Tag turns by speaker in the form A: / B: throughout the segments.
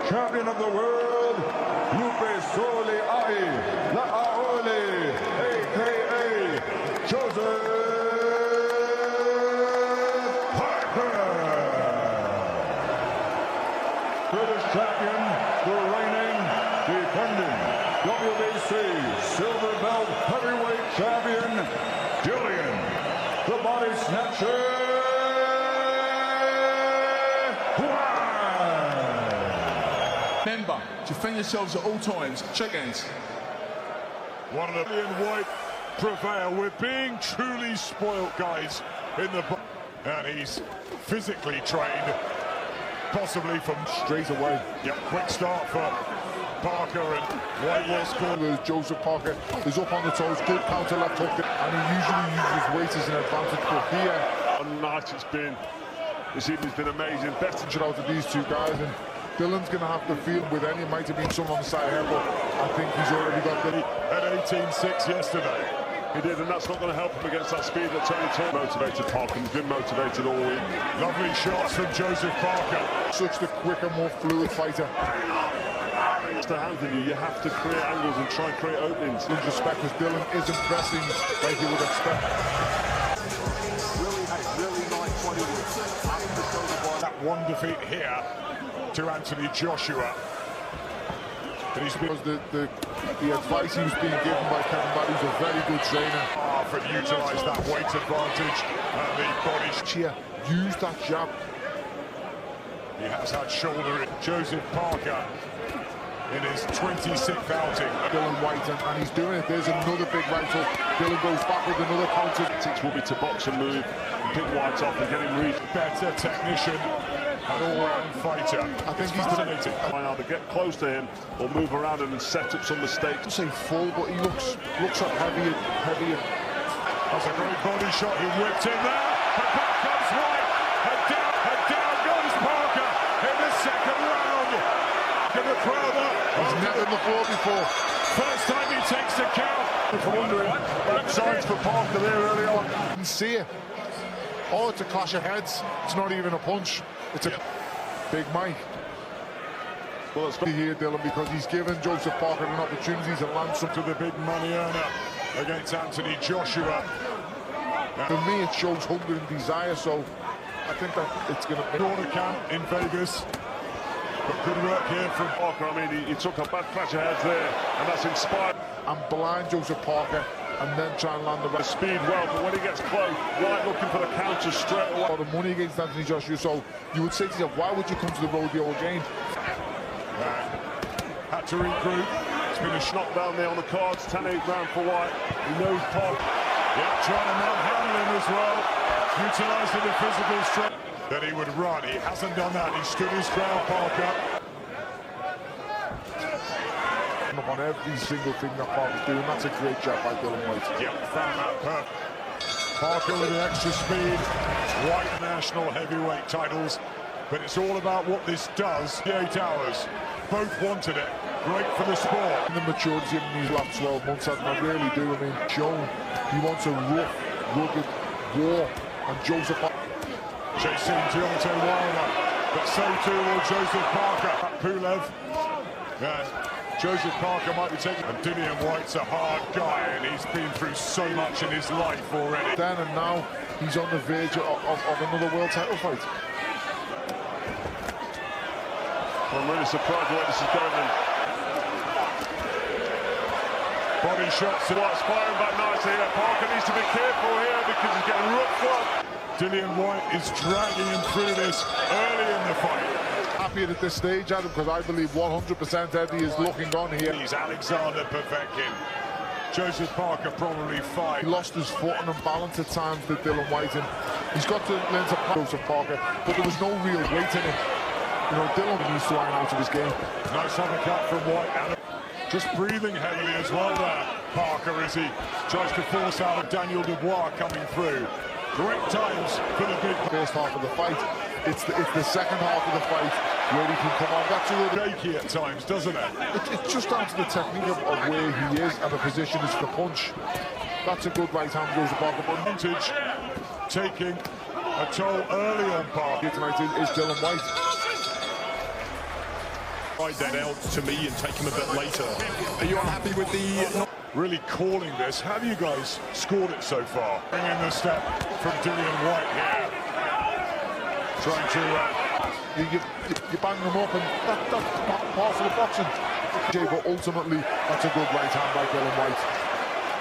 A: champion of the world, Lupe Soli Ai La'aole, a.k.a. Joseph British champion, the reigning, defending WBC Silver Belt Heavyweight champion, Dillian, the Body Snatcher, Whyte.
B: Remember to defend yourselves at all times. Shake hands.
A: One of the Dillian Whyte prevail. We're being truly spoilt, guys, in the and he's physically trained. Possibly from straight away. Yep, quick start for Parker, and Whyte will score.
C: Joseph Parker is up on the toes, good counter left hook, and he usually uses weight as an advantage, but here...
A: Nice it's been. This evening's been amazing. Best
C: out of these two guys, and Dylan's going to have to feel with any. It might have been someone on the side here, but I think he's already got the...
A: At 18-6 yesterday. He did, and that's not going to help him against that speed that Tony Turner motivated Parker. He's been motivated all week. Lovely shots from Joseph Parker.
C: Such the quicker, more fluid fighter.
A: It's the hand in you. You have to create angles and try and create openings.
C: In respect, because Dylan isn't pressing like you would expect.
A: Really nice 20 weeks. That one defeat here to Anthony Joshua. But he's been...
C: The advice he was being given by Kevin Barry, who's a very good trainer.
A: And utilise that weight advantage and the body...
C: Cheer, use that jab.
A: He has had shoulder in. Joseph Parker in his 26th outing.
C: Dillian Whyte, and he's doing it. There's another big right hook. Dylan goes back with another counter.
A: Tactics will be to box and move, pick Whyte off and get him reached. Better technician. An all-round fighter.
C: I think he's
A: fascinating. Either get close to him or move around him and set up some mistakes.
C: I'm saying full, but he looks like heavier.
A: That's a great body shot. He whipped in there. And back comes Whyte. And down goes Parker in the second round. Look at the crowd up.
C: He's never on the floor before.
A: First time he takes the count. I'm wondering, signs for Parker there early on.
C: You can see it. Oh, it's a clash of heads. It's not even a punch. It's a big Mike.
A: Well, it's
C: here, Dylan, because he's given Joseph Parker an opportunity to land some
A: to the big money earner against Anthony Joshua.
C: For me, it shows hunger and desire, so I think that it's going to be...
A: Corner camp in Vegas. But good work here from Parker. I mean, he took a bad clash of heads there, and that's inspired.
C: And blind Joseph Parker, and then try and land the right
A: speed well, but when he gets close, Whyte looking for the counter straight away.
C: A lot of money against Anthony Joshua, so you would say to yourself, why would you come to the rodeo again?
A: Had to regroup. It's been a knockdown there on the cards. 10-8 round for Whyte. He knows Parker. Yeah, trying to manhandle him as well. Utilising the physical strength that he would run. He hasn't done that. He stood his ground, Parker.
C: On every single thing that Parker's doing. That's a great job by Dillian Whyte.
A: Yep, found that perfect. Parker with an extra speed. Whyte national heavyweight titles. But it's all about what this does. 8 hours. Both wanted it. Great for the sport.
C: And the maturity in these last 12 months, I really do. I mean, shown he wants a rough, rugged war. And Joseph
A: chasing Deontay Wilder. But so too will Joseph Parker. Pulev. And Joseph Parker might be taking... And Dillian Whyte's a hard guy, and he's been through so much in his life already.
C: Then and now, he's on the verge of another world title fight.
A: I'm really surprised where this is going. Body shots to Whyte, firing back nicely here. Parker needs to be careful here because he's getting roughed up. Dillian Whyte is dragging him through this early in the fight.
C: Happy at this stage, Adam, because I believe 100% Eddie is looking on here.
A: He's Alexander Povetkin. Joseph Parker probably 5.
C: He lost his foot and balance at times to Dillian Whyte, and he's got to learn to play Joseph Parker, but there was no real weight in it. You know, Dylan needs to iron out of his game.
A: Nice uppercut from Whyte. Just breathing heavily as well there, Parker, as he tries to force out of Daniel Dubois coming through. Great times for the big
C: first half of the fight. It's the second half of the fight where he can come on. That's a little
A: shaky at times, doesn't it?
C: It's just down to the technique of where he is and the position is for the punch. That's a good right hand, Joseph Parker.
A: Advantage taking a toll early on Parker.
C: Here tonight is Dillian Whyte.
D: ride that out to me and take him a bit later.
B: Are you unhappy with the...
A: Really calling this. How have you guys scored it so far? Bring in the step from Dillian Whyte here. Trying to...
C: you bang them up, and that's parcel of boxing. But ultimately, that's a good right hand by Dillian Whyte.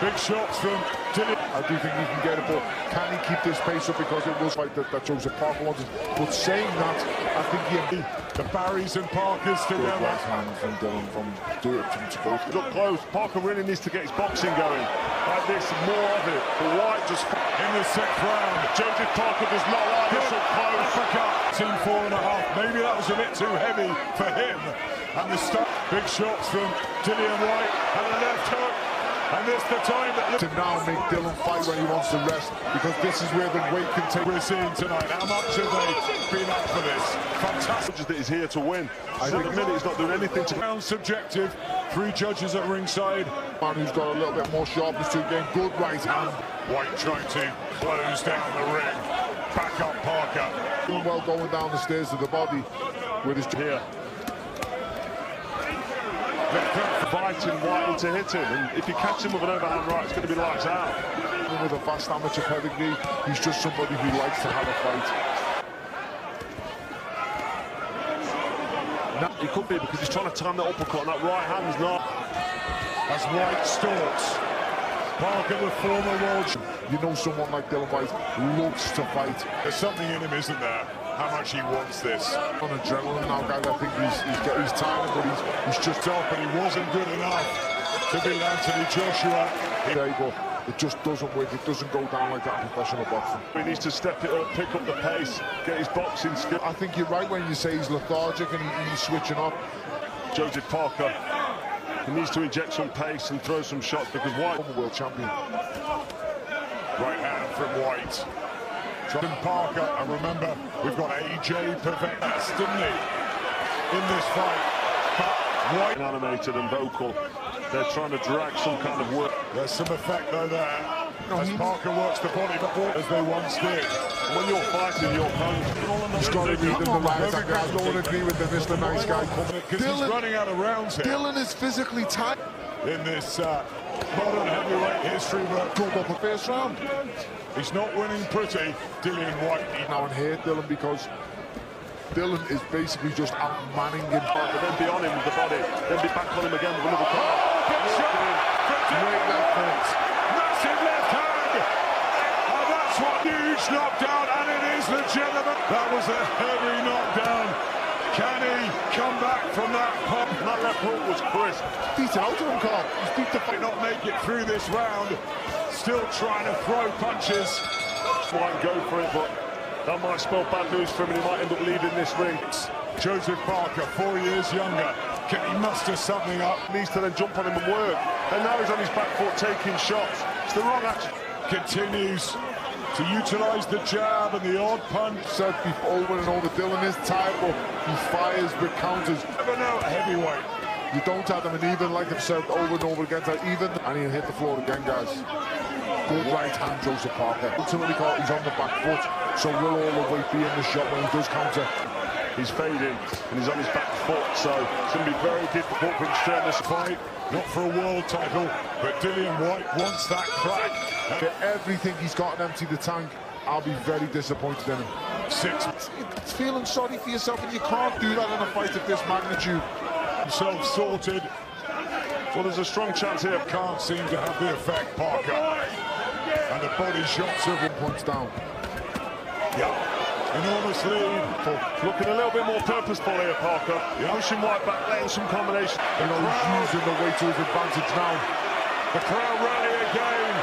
A: Big shots from Dillian.
C: I do think he can get it, but can he keep this pace up? Because it was like that Joseph Parker wanted. But saying that, I think he...
A: The Barrys and Parkers together.
C: Good right hand from Dillian from both.
E: Look close. Parker really needs to get his boxing going. Like this, more of it. But Whyte just...
A: In the sixth round.
E: Joseph Parker does not like this up close.
A: Team 4.5. Maybe that was a bit too heavy for him. And the start. Big shots from Dillian Whyte. And the left hook. And this the time that...
C: To now make Dillian fight when he wants to rest, because this is where the weight can take...
A: We're seeing tonight. How much have they been up for this? Fantastic.
E: That he's here to win. I think at the minute he's not doing anything to...
A: Round subjective. 3 judges at ringside.
C: Man who's got a little bit more sharpness to the game. Good right hand.
A: Whyte trying to close down the ring. Back up Parker.
C: Doing well going down the stairs to the body with his...
E: Here. Fighting Whyte to hit him, and if you catch him with an overhand right, it's going to be lights out.
C: With a vast amateur pedigree, he's just somebody who likes to have a fight.
E: He could be, because he's trying to time that uppercut, and that right hand's not.
A: As Whyte stalks. Parker, the former world.
C: You know, someone like Dillian Whyte loves to fight.
A: There's something in him, isn't there? How much he wants this.
C: On adrenaline now, guys. I think he's tired, but he's just
A: up, but he wasn't good enough to beat Anthony Joshua.
C: But it just doesn't work. It doesn't go down like that in professional boxing.
E: He needs to step it up, pick up the pace, get his boxing skill.
C: I think you're right when you say he's lethargic and he's switching up.
E: Joseph Parker, he needs to inject some pace and throw some shots, because Whyte...
C: World champion.
A: Right hand from Whyte. From Parker, and remember, we've got AJ Pavetta, didn't he, in this fight. But Whyte...
E: Animated and vocal. They're trying to drag some kind of work.
A: There's some effect, though, there. As Parker works the body, as they once did.
E: When you're fighting your opponent,
C: he's got to read the lines. I don't agree with the Mr. Nice Guy.
A: Because he's running out of rounds here.
C: Dillian is physically tight.
A: In this modern heavyweight history, but
C: good up the first round.
A: He's not winning pretty, Dillian Whyte.
C: Now and here, Dillian, because Dillian is basically just outmanning him.
E: Then be on him with the body, then be back on him again with another car.
A: Big shot from
C: Great left foot.
A: Massive left hand. And that's what huge knockdown, and it is legitimate. That was a heavy knockdown. Can he come back from that pump?
E: That left hook was crisp.
C: Beat out of him, Carl. He's beat the
A: fight. Not make it through this round. Still trying to throw punches.
E: Might go for it, but that might spell bad news for him, and he might end up leaving this ring.
A: Joseph Parker, 4 years younger. Can he muster something up?
E: Needs to then jump on him and work. And now he's on his back foot taking shots. It's the wrong action.
A: Continues to utilise the jab and the odd punch.
C: Said before, over and over, Dillian is tired, but he fires with counters.
A: Never know at heavyweight.
C: You don't have them, and even like I've said over and over again, even, and he'll hit the floor again, guys. Good right hand, Joseph Parker. Ultimately, he's on the back foot, so will all the weight be in the shot when he does counter.
E: He's fading, and he's on his back foot, so it's going to be very difficult for him to turn this
A: fight. Not for a world title, but Dillian Whyte wants that crack.
C: For everything he's got and empty the tank, I'll be very disappointed in him. It's feeling sorry for yourself, and you can't do that in a fight of this magnitude.
A: Himself sorted.
E: Well, there's a strong chance here.
A: Can't seem to have the effect, Parker. And the body shots of
C: 1 point down.
A: Yeah. Enormous lead.
E: Looking a little bit more purposeful here, Parker. Pushing Whyte back, letting some combination.
C: You know, he's using the weight to his advantage now.
A: The crowd rally again.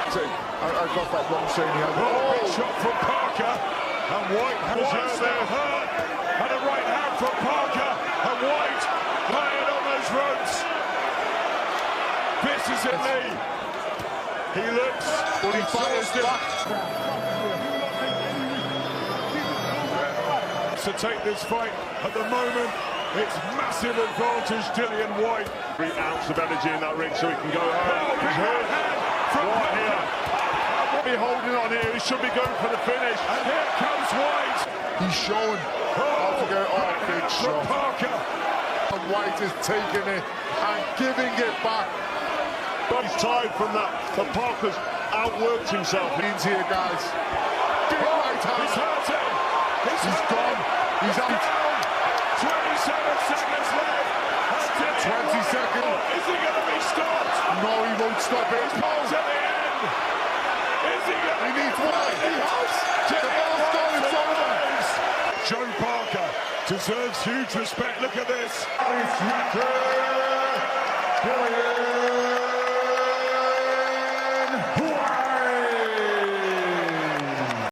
C: I got that wrong saying he had
A: big shot from Parker. And Whyte has there hurt. And a right hand from Parker. And Whyte lying on those ropes. This is it, Lee. He looks.
C: But he fires back.
A: To take this fight at the moment, it's massive advantage Dillian Whyte.
E: 3 ounces of energy in that ring so he can go home. He's hurt. Whyte here. He'll be holding on here. He should be going for the finish.
A: And here comes Whyte.
C: He's showing how to get off big shot.
A: Parker.
C: And Whyte is taking it and giving it back.
E: But he's tired from that. The Parker's outworked himself.
C: He's here, guys. Big right hand.
A: He's hurting.
C: He's gone. He's out.
A: 27 seconds left.
C: 20 seconds.
A: Is he going to be stopped?
C: No, he won't stop it.
A: To the end. Is he going to
C: He needs one. He has. The ball's gone. It's over.
A: Joe Parker deserves huge respect. Look at this.
C: Body Snatcher. Dillian